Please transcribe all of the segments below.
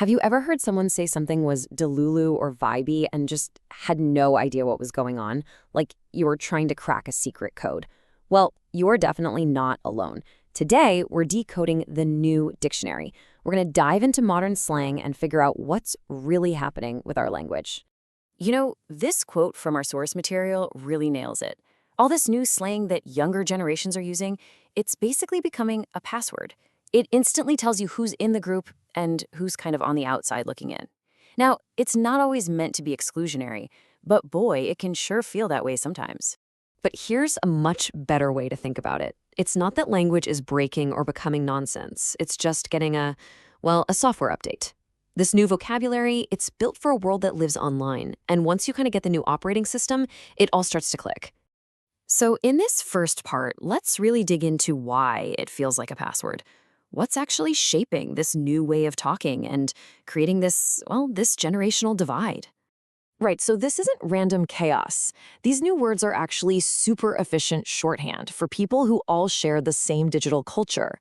Have you ever heard someone say something was delulu or vibey and just had no idea what was going on? Like you were trying to crack a secret code? Well, you're definitely not alone. Today, we're decoding the new dictionary. We're going to dive into modern slang and figure out what's really happening with our language. You know, this quote from our source material really nails it. All this new slang that younger generations are using, it's basically becoming a password. It instantly tells you who's in the group and who's kind of on the outside looking in. Now, it's not always meant to be exclusionary, but boy, it can sure feel that way sometimes. But here's a much better way to think about it. It's not that language is breaking or becoming nonsense. It's just getting a software update. This new vocabulary, it's built for a world that lives online. And once you kind of get the new operating system, it all starts to click. So in this first part, let's really dig into why it feels like a password. What's actually shaping this new way of talking and creating this generational divide? Right, so this isn't random chaos. These new words are actually super efficient shorthand for people who all share the same digital culture.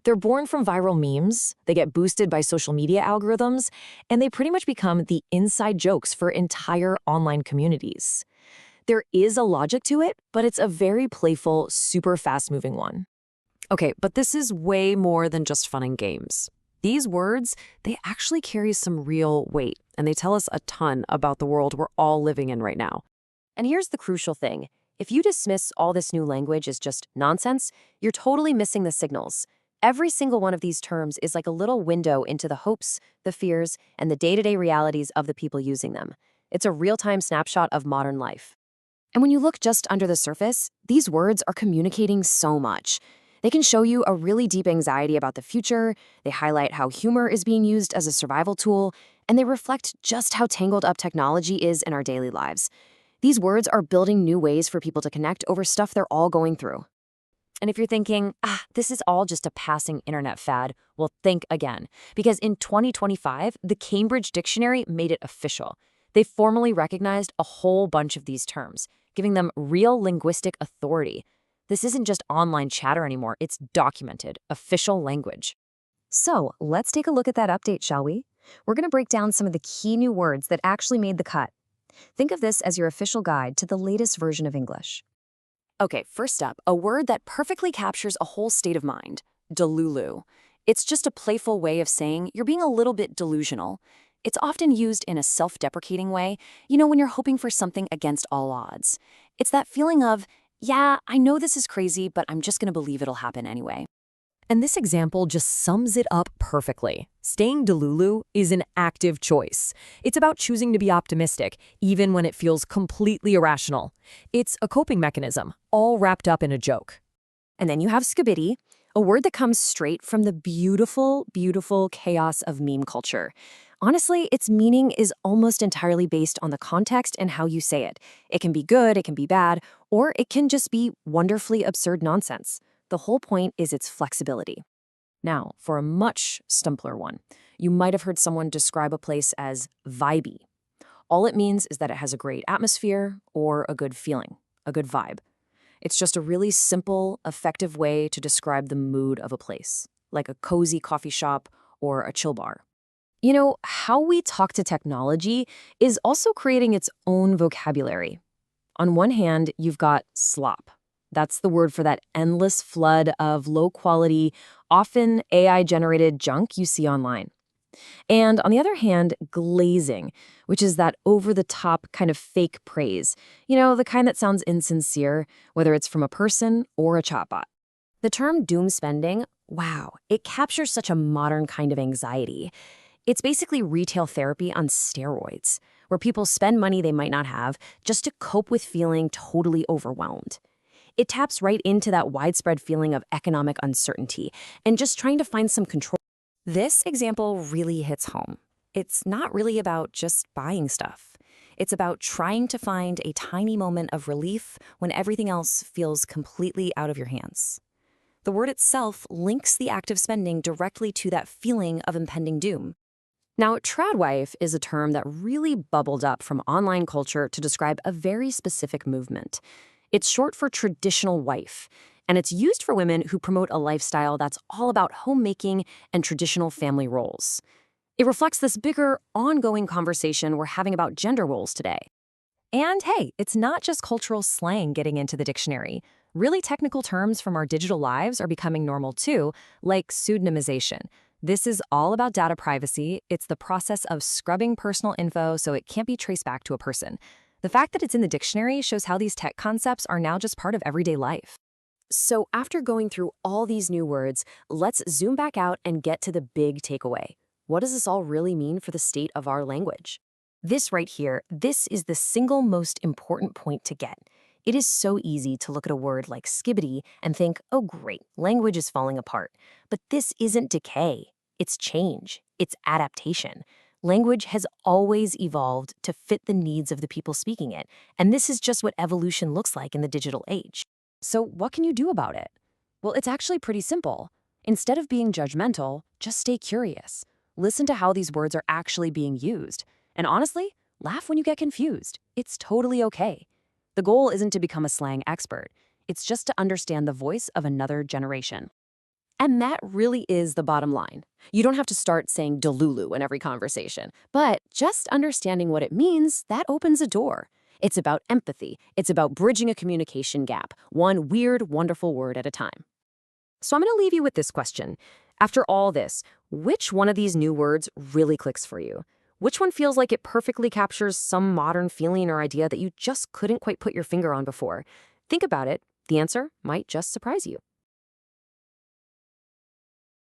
They're born from viral memes, they get boosted by social media algorithms, and they pretty much become the inside jokes for entire online communities. There is a logic to it, but it's a very playful, super fast-moving one. Okay, but this is way more than just fun and games. These words, they actually carry some real weight, and they tell us a ton about the world we're all living in right now. And here's the crucial thing. If you dismiss all this new language as just nonsense, you're totally missing the signals. Every single one of these terms is like a little window into the hopes, the fears, and the day-to-day realities of the people using them. It's a real-time snapshot of modern life. And when you look just under the surface, these words are communicating so much. They can show you a really deep anxiety about the future, they highlight how humor is being used as a survival tool, and they reflect just how tangled up technology is in our daily lives. These words are building new ways for people to connect over stuff they're all going through. And if you're thinking, this is all just a passing internet fad, well, think again. Because in 2025, the Cambridge Dictionary made it official. They formally recognized a whole bunch of these terms, giving them real linguistic authority. This isn't just online chatter anymore, it's documented, official language. So let's take a look at that update, shall we? We're going to break down some of the key new words that actually made the cut. Think of this as your official guide to the latest version of English. Okay, first up, a word that perfectly captures a whole state of mind, delulu. It's just a playful way of saying you're being a little bit delusional. It's often used in a self-deprecating way, when you're hoping for something against all odds. It's that feeling of, yeah, I know this is crazy, but I'm just going to believe it'll happen anyway. And this example just sums it up perfectly. Staying delulu is an active choice. It's about choosing to be optimistic, even when it feels completely irrational. It's a coping mechanism, all wrapped up in a joke. And then you have skibidi, a word that comes straight from the beautiful, beautiful chaos of meme culture. Honestly, its meaning is almost entirely based on the context and how you say it. It can be good, it can be bad, or it can just be wonderfully absurd nonsense. The whole point is its flexibility. Now, for a much simpler one, you might have heard someone describe a place as vibey. All it means is that it has a great atmosphere or a good feeling, a good vibe. It's just a really simple, effective way to describe the mood of a place, like a cozy coffee shop or a chill bar. How we talk to technology is also creating its own vocabulary. On one hand, you've got slop. That's the word for that endless flood of low-quality, often AI-generated junk you see online. And on the other hand, glazing, which is that over-the-top kind of fake praise. The kind that sounds insincere, whether it's from a person or a chatbot. The term doom spending, wow, it captures such a modern kind of anxiety. It's basically retail therapy on steroids, where people spend money they might not have just to cope with feeling totally overwhelmed. It taps right into that widespread feeling of economic uncertainty and just trying to find some control. This example really hits home. It's not really about just buying stuff. It's about trying to find a tiny moment of relief when everything else feels completely out of your hands. The word itself links the act of spending directly to that feeling of impending doom. Now, tradwife is a term that really bubbled up from online culture to describe a very specific movement. It's short for traditional wife, and it's used for women who promote a lifestyle that's all about homemaking and traditional family roles. It reflects this bigger, ongoing conversation we're having about gender roles today. And hey, it's not just cultural slang getting into the dictionary. Really technical terms from our digital lives are becoming normal too, like pseudonymization. This is all about data privacy. It's the process of scrubbing personal info so it can't be traced back to a person. The fact that it's in the dictionary shows how these tech concepts are now just part of everyday life. So after going through all these new words, let's zoom back out and get to the big takeaway. What does this all really mean for the state of our language? This right here, this is the single most important point to get. It is so easy to look at a word like skibidi and think, oh great, language is falling apart. But this isn't decay, it's change, it's adaptation. Language has always evolved to fit the needs of the people speaking it, and this is just what evolution looks like in the digital age. So what can you do about it? Well, it's actually pretty simple. Instead of being judgmental, just stay curious. Listen to how these words are actually being used. And honestly, laugh when you get confused. It's totally okay. The goal isn't to become a slang expert. It's just to understand the voice of another generation. And that really is the bottom line. You don't have to start saying delulu in every conversation, but just understanding what it means, that opens a door. It's about empathy. It's about bridging a communication gap, one weird, wonderful word at a time. So I'm going to leave you with this question. After all this, which one of these new words really clicks for you? Which one feels like it perfectly captures some modern feeling or idea that you just couldn't quite put your finger on before? Think about it. The answer might just surprise you.